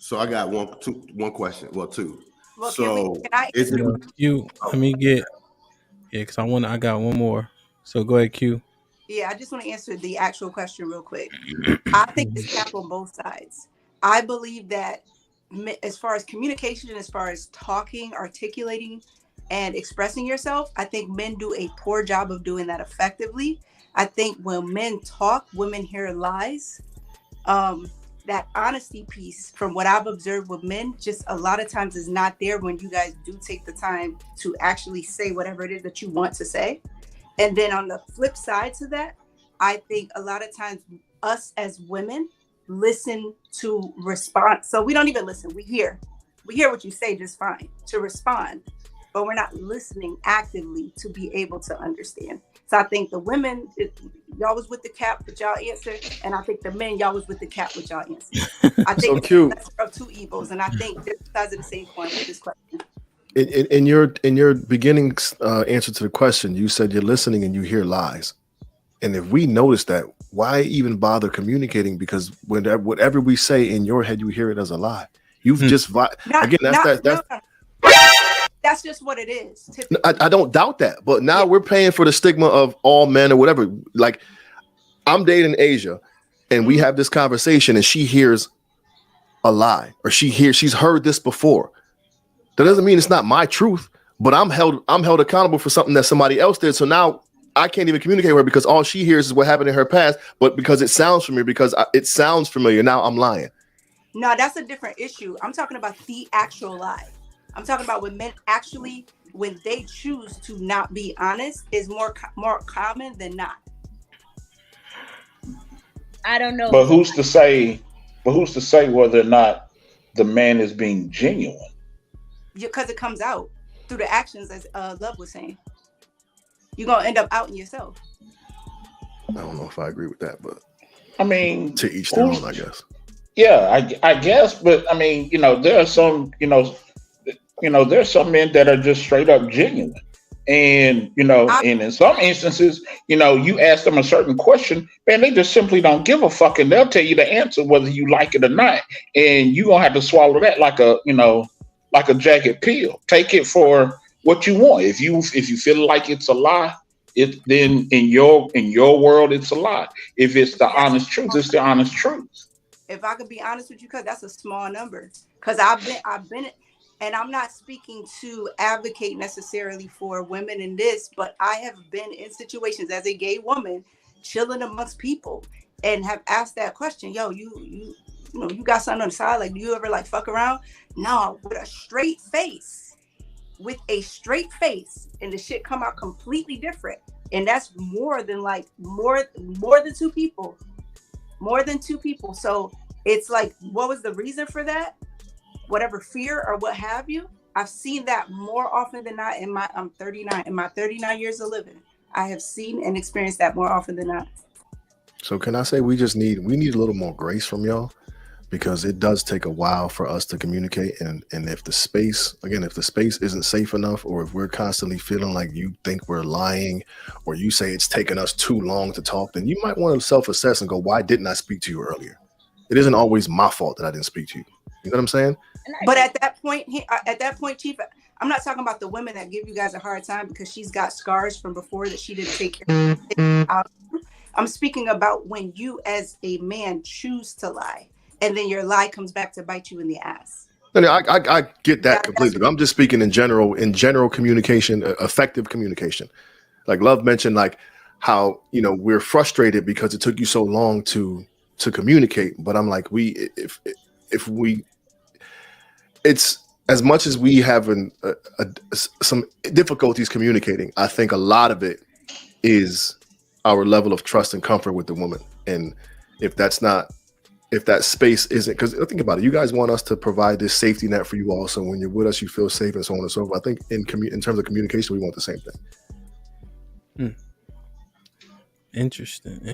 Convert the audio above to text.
So I got one question. Well, two. Well, So can I is it? Q, let me get because I got one more. So go ahead, Q. Yeah, I just want to answer the actual question real quick. I think it's cap on both sides. I believe that as far as communication, as far as talking, articulating, and expressing yourself, I think men do a poor job of doing that effectively. I think when men talk, women hear lies. That honesty piece, from what I've observed with men, just a lot of times is not there when you guys do take the time to actually say whatever it is that you want to say. And then on the flip side to that, I think a lot of times us as women listen to respond. So we don't even listen. We hear what you say just fine to respond, but we're not listening actively to be able to understand. So I think the women, y'all was with the cap, but y'all answered, and I think the men, y'all was with the cap, but y'all answered. I think it's the lesser of two evils, and I think they're sides of the same coin with this question. In your beginning answer to the question, you said you're listening and you hear lies. And if we notice that, why even bother communicating? Because whatever we say in your head, you hear it as a lie. You've just that's just what it is. I don't doubt that, but now we're paying for the stigma of all men or whatever. Like, I'm dating Asia, and we have this conversation, and she hears a lie, or she's heard this before. That doesn't mean it's not my truth, but I'm held accountable for something that somebody else did. So now I can't even communicate with her because all she hears is what happened in her past. But because it sounds familiar, now I'm lying. No, that's a different issue. I'm talking about the actual lie. I'm talking about when men actually, when they choose to not be honest, is more common than not. I don't know. But who's to say whether or not the man is being genuine? Because it comes out through the actions, as Love was saying. You're gonna end up outing yourself. I don't know if I agree with that, but I mean, to each their own, I guess. Yeah, I guess, but I mean, there are some, there's some men that are just straight up genuine. And, and in some instances, you ask them a certain question, man, they just simply don't give a fuck, and they'll tell you the answer whether you like it or not. And you're gonna have to swallow that like a jagged pill. Take it for what you want. If you feel like it's a lie, then in your world it's a lie. If it's the honest truth, it's the honest truth. If I could be honest with you, because that's a small number. Because I've been, and I'm not speaking to advocate necessarily for women in this, but I have been in situations as a gay woman, chilling amongst people, and have asked that question. Yo, you got something on the side? Like, do you ever like fuck around? No, with a straight face, and the shit come out completely different. And that's more than two people. More than two people. So it's like, what was the reason for that? Whatever fear or what have you. I've seen that more often than not I'm 39. In my 39 years of living, I have seen and experienced that more often than not. So can I say we need a little more grace from y'all? Because it does take a while for us to communicate. And if the space isn't safe enough, or if we're constantly feeling like you think we're lying, or you say it's taken us too long to talk, then you might want to self-assess and go, why didn't I speak to you earlier? It isn't always my fault that I didn't speak to you. You know what I'm saying? But at that point, Chief, I'm not talking about the women that give you guys a hard time because she's got scars from before that she didn't take care of. I'm speaking about when you as a man choose to lie, and then your lie comes back to bite you in the ass. I get that completely. I'm just speaking in general communication, effective communication. Like Love mentioned, like how, we're frustrated because it took you so long to communicate. But I'm like, it's as much as we have some difficulties communicating, I think a lot of it is our level of trust and comfort with the woman. And if that space isn't, because think about it, you guys want us to provide this safety net for you all, so when you're with us, you feel safe and so on and so forth. I think in terms of communication, we want the same thing. Interesting.